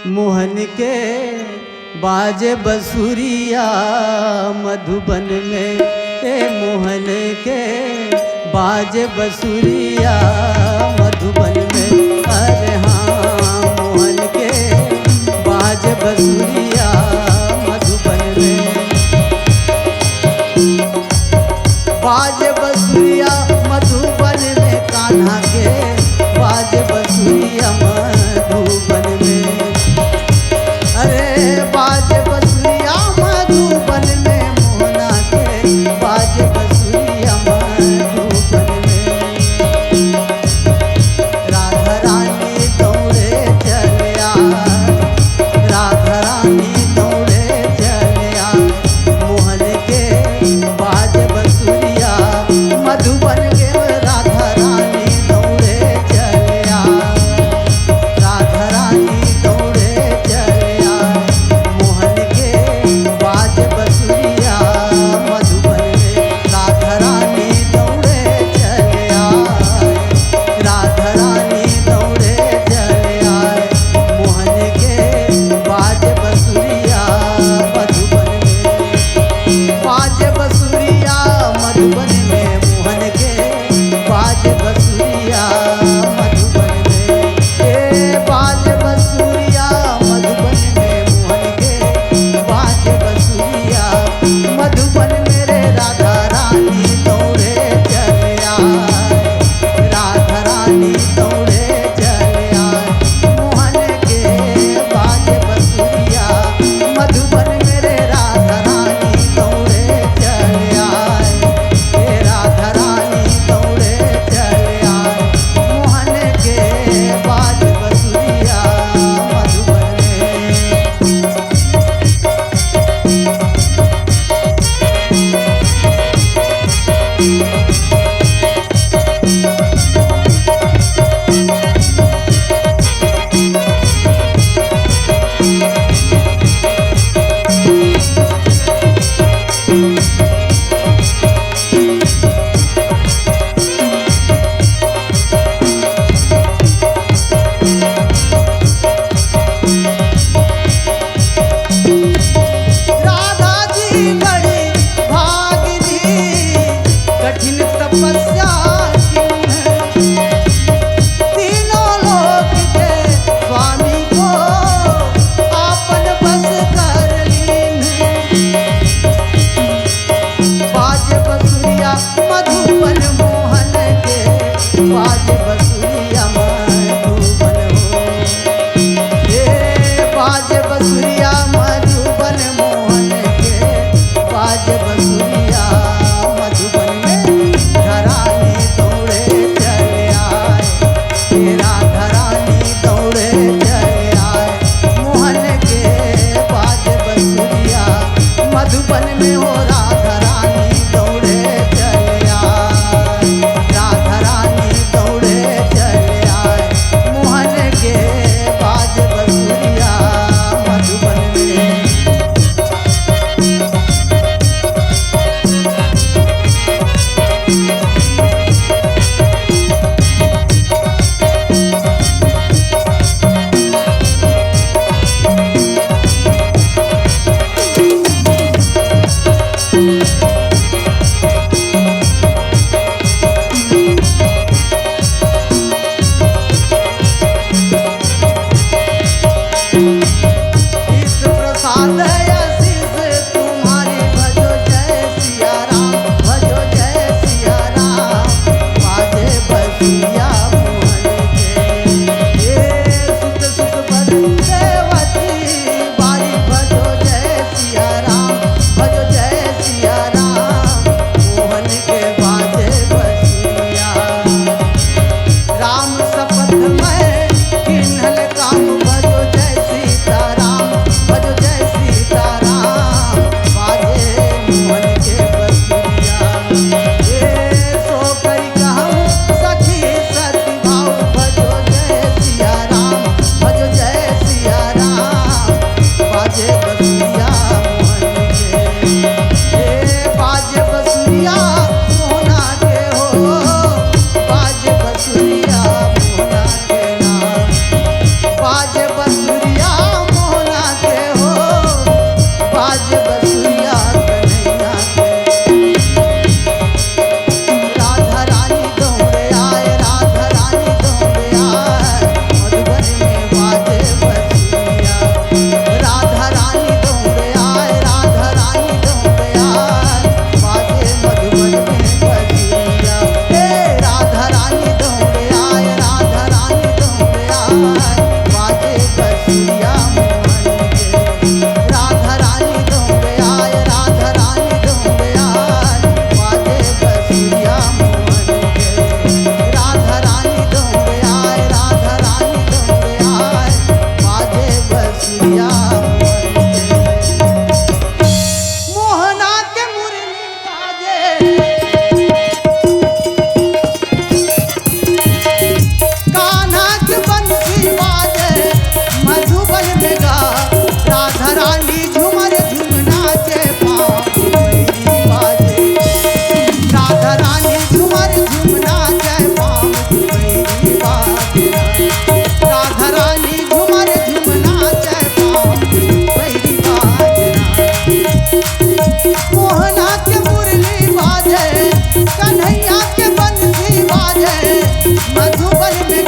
मोहन के बाजे बसुरिया मधुबन में, मोहन के बाजे बसुरिया मधुबन में। अरे हाँ मोहन के बाजे बसुरिया मधुबन में। बाजे बसुरिया मधुबन में, कान्हा के बाजे बसुरिया मधुबन में। अरे बाजे बसुरिया मधुबन में, मोहना के बाजे बसुरिया मधुबन में।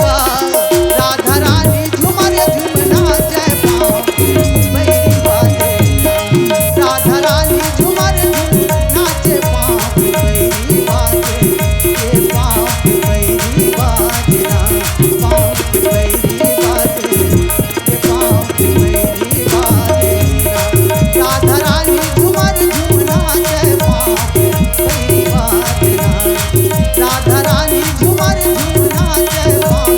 बाज राधा रानी झूमर झूमना जय पाँव बैरी बाजे राधा रानी झूमर झूमना जय पाँव बैरी बाजे ये पाँव बैरी बाजे ना पाँव बैरी बाजे ये पाँव बैरी बाजे ना राधा रानी झूमर झूमना जय पाँव बैरी बाजे ना राधा रानी झूमर झूमना जय पाँव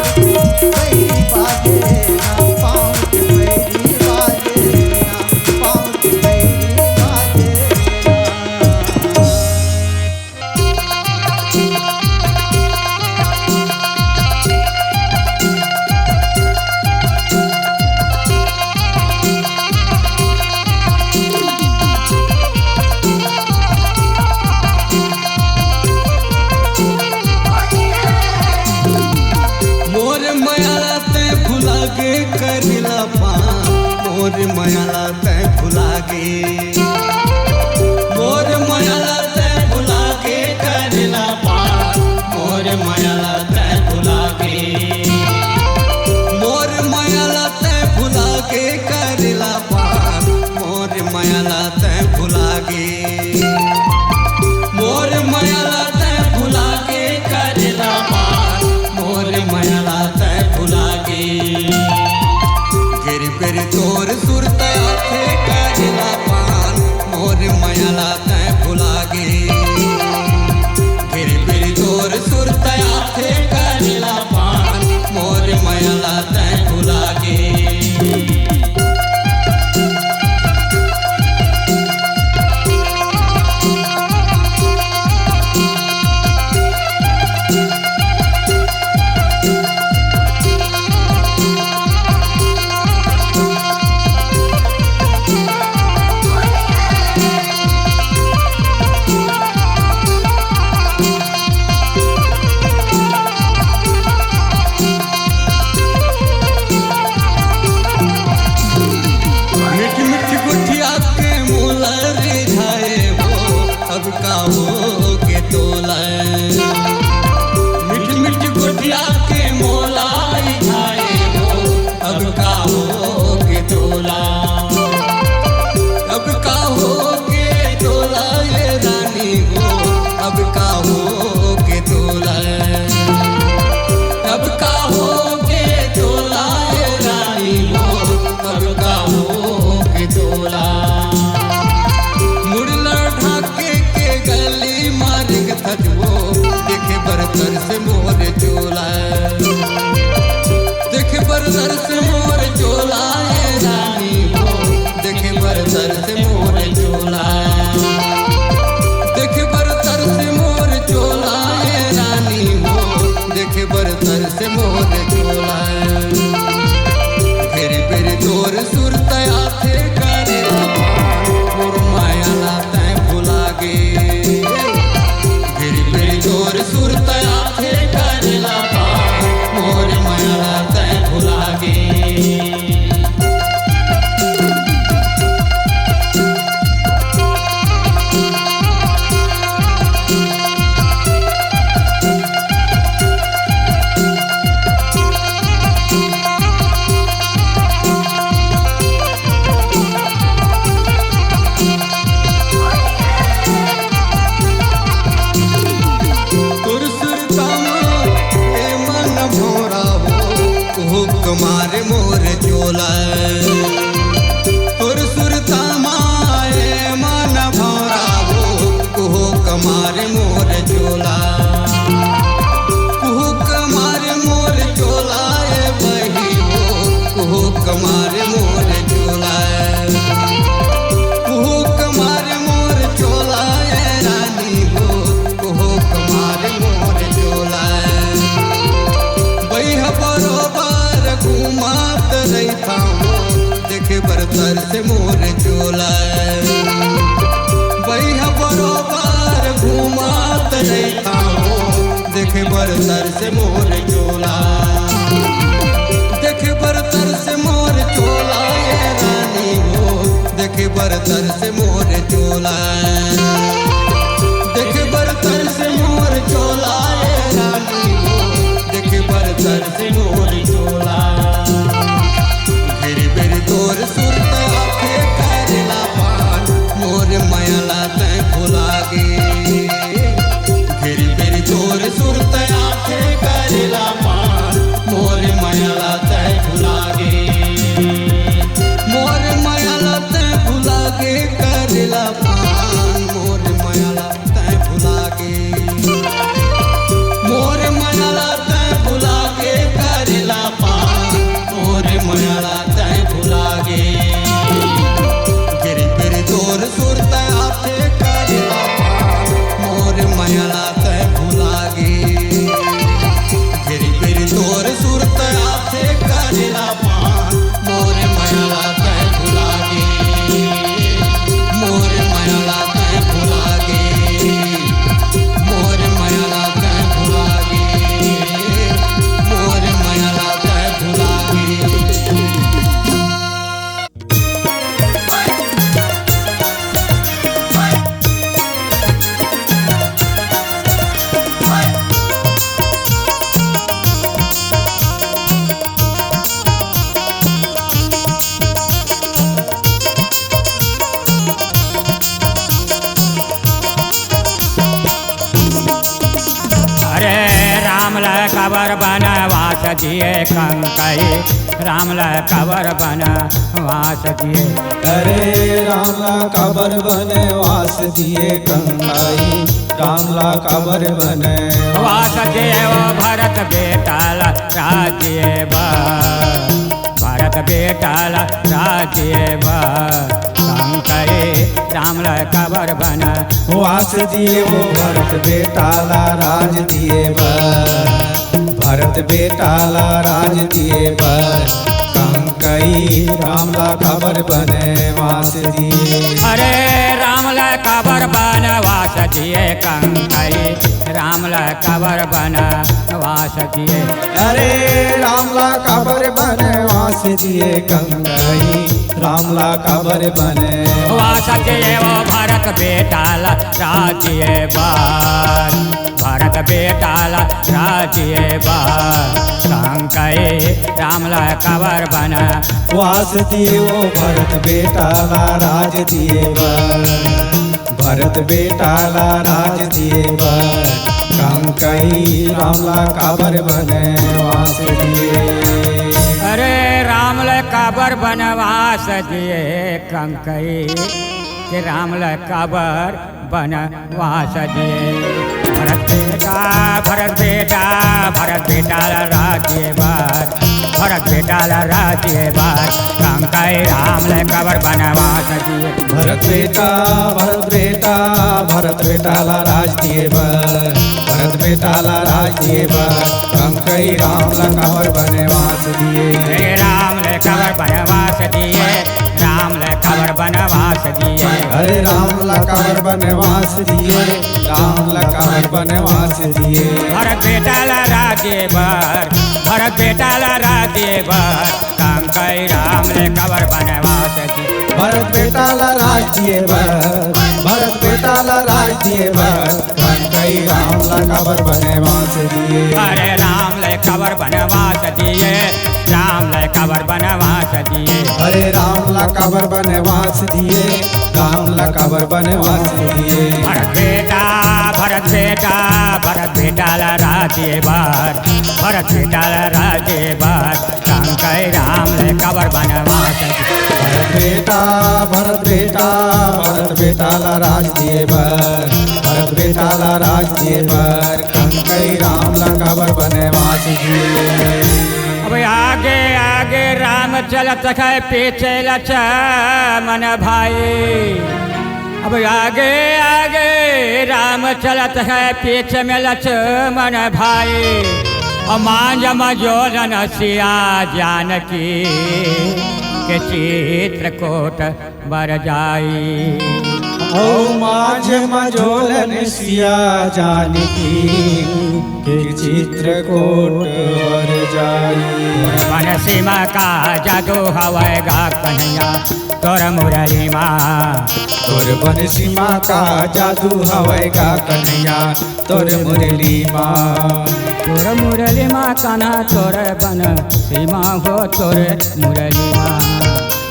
बैरी बाजे ना पाँव बैरी बाजे ना पाँव बैरी बाजे मोर मायाला ते भुला गे करिला पान मोर मायाला ते भुला गे मोर मायाला ते भुला गे करिला पान मोर मायाला ते भुला गे मोर मायाला ते भुला गे करिला पान मोर मायाला ते भुला गे मोर मायाला ते भुला गे करिला पान मोर मायाला ते भुला गे गिर फिर तोर सुरत आखे करिला पान मोर मायाला ते भुला गे गिर फिर तोर सुरत आखे करिला पान मोर मायाला ते भुला गे मीठी मीठी गुठिया के मोला रिझाए वो अब का हो के तोला मीठी मीठी गुठिया के मोला रिझाए वो अब का हो के तोला अब का हो के तोला ये रानी वो अब का हो के तोला अब का हो के तोला ये रानी वो अब का हो के तोला मुड़ला ढाके के गली मारे के थजवो देखे बरतर से मोर चोला देखे बरतर से मोर चोला ये रानी वो देखे बरतर से मोर चोला देखे बरतर से मोर चोला ये रानी वो देखे बरतर से मोर चोला फिर फिर तोर सुरत आथे करिला पान मोर मायाला ते भुला गे फिर फिर तोर सुरत आथे करिला पान मोर मायाला ते भुला गे तोर सुरतामा ए मन भोरा हो कमारे मोर चोला तोर सुरतामा ए मन भोरा हो कमारे मोर चोला कमारे मोर चोला ए बही हो कमारे मोर चोला कमारे मोर चोला ए रानी हो कमारे मोर चोला बैह बरोबर घुमात रहता हूँ देखे बरतर से मोर चोला बैह बरोबर घुमात रहता हूँ देखे बरतर से मोर चोला देखे बरतर से मोर चोला ये रानी हो देखे बरतर से मोर चोला देखे बरतर से मोर चोला ये रानी हो देखे बरतर से जिए कंकई रामला कबर बनवास दिए। अरे रामला काबर बनवास दिए कंकाई रामला काबर वास दिए वो भरत बेटाल राज्य भरत बेटाल राज्य कंकई रामला कबर वास दिए वो भरत बेटाला राज दिए भरत बेटाला राज दिए कंकई रामला काबर बनवास दिए। अरे रामला कबर बनवास दिए कंकई रामला कबर बनवास दिए। अरे रामला काबर बनवास दिए कंकई रामला काबर वास दिए वो भरत बेटाल राज्य भरत बेटाल राज्य कंकई रामला कबर वास दिए वो भरत बेटाला राज दिए भरत बेटाला राज दिए कंकई रामला काबर बनवास दिए। अरे रामला कबर बनवास दिए कंकई के रामला कबर बनवास दिए। भरत बेटा राज्य भरत बेटाल राज्य कंकई रामला कबर बनवास दिए। भरत बेटाला राज दिए भरत बेटाला राज दिए कंकई रामला काबर बनवास दिए। रामला कबर बनवास दिए रामला कबर बनवास दिए। अरे रामला काबर बनवास दिए रामला काबर बनवास दिए। भरत बेटाल राज्य भरत बेटाल राज्य कंकई रामला कबर बनवास दिए। भरत बेटाला राज दिए भरत बेटाला राज दिए कंकई रामला काबर बनवास दिए। अरे रामला कबर बनवास दिए रामला कबर बनवास दिए। अरे रामला काबर बनवास दिए रामला काबर बनवास दिए। भरत बेटाल राज्य भरत बेटाल राज्य कंकई रामला कबर बनवास दिए। भरत बेटाला राज दिए भरत बेटाला राज दिए कंकई रामला काबर बनवास दिए। अब आगे आगे राम चलत है पीछे लक्ष्मण भाई। अब आगे आगे राम चलत है पीछे में लक्ष्मण भाई। मांझ मजोलन सिया जानकी के चित्रकूट बर जाई। ओ माझ मझोलन सिया जानकी के चित्रकूट बर जाई। मन सीमा का जादू हवेगा कन्हैया तोर मुरली माँ। तोर बन सीमा का जादू हवेगा कन्हैया तोर मुरली माँ। तोर मुरली माँ कान्हा तोर बन सीमा हो तोर मुरली माँ।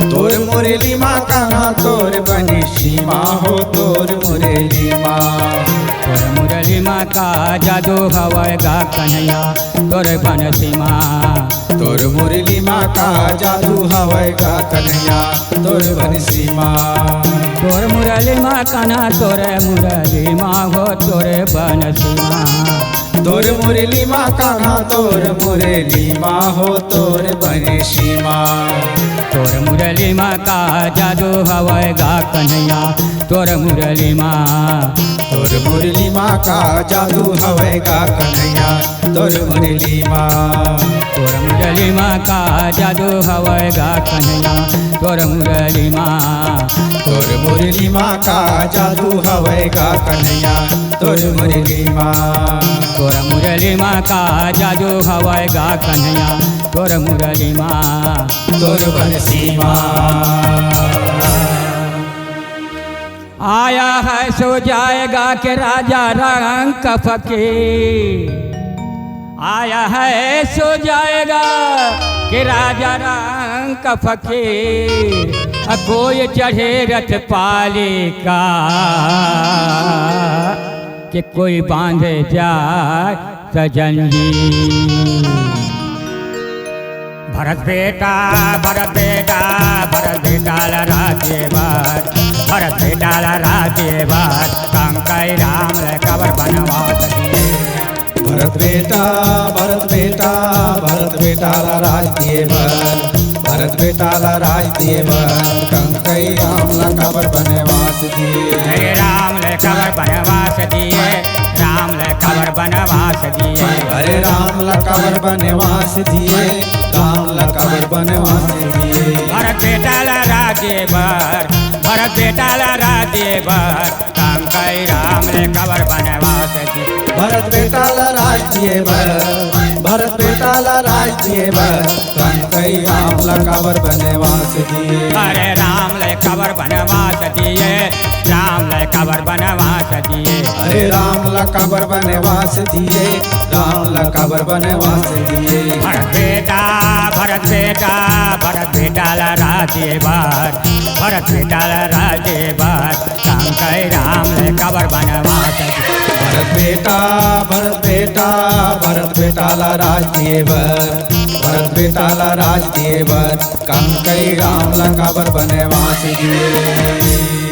तोर मुरली माँ कान्हा तोर बन सीमा हो तोर मुरली माँ। तोर मुरली माँ का जादू हवेगा कन्हैया तोर बन सीमा। तोर मुरली माँ का जादू हवेगा कन्हैया तोर बन सीमा। तोर मुरली माँ कान्हा तोर मुरली माँ हो तोर बन सीमा। तोर मुरली माँ कान्हा तोर मुरली माँ हो तोर बन सीमा। तोर मुरली माँ का जादू हवेगा कन्हैया तोर मुरली माँ। तोर मुरली माँ का जादू हवेगा कन्हैया तोर मुरली माँ। तोर मुरली माँ का जादू हवेगा कन्हैया तोर मुरली माँ। तोर मुरली माँ का जादू हवेगा कन्हैया तोर मुरली माँ। तोर मुरली माँ का जादू हवेगा कन्हैया तोर मुरली माँ। तोर बंसी माँ। आया है सो जाएगा के राजा रंग फकीर। आया है सो जाएगा के राजा रंग फकीर। कोई चढ़े रथ पाली का कि कोई बांधे जाए सजन जी। भरत बेटा भरत बेटा भरत बेटाला राज्यभार भरत बेटाला राज्यभार कंकई राम कवर बनवास दिए भरत बेटा भरत बेटा भरत बेटाला राज दिए बर भरत बेटाला राज दिए बर कंकई राम ला कबर बनवास दिए हरे राम ले कवर बनवास दिए राम ले कवर बनवास दिए हरे राम ला कबर बनवास दिए राम ला कबर बनवास दिए भरत बेटाला राज्यभार भरत बेटाला राज्यभार कंकई राम ले कवर बनवास दिए भरत बेटाला राज दिए बर भरत बेटाला राज दिए बर कंकई राम ला कबर बनवास दिए अरे राम ले कवर बनवास दिए राम ले कवर बनवास दिए हरे राम ला कबर बनवास दिए राम ला कबर बनवास दिए भरत बेटा भरत बेटा भरत बेटाला राज्यभार भरत बेटाला राज्यभार कंकई राम ले कवर बनवास दिए भरत बेटा भरत बेटा भरत बेटाला राज दिए बर भरत बेटाला राज दिए बर कंकई राम ला कबर बनवास दिए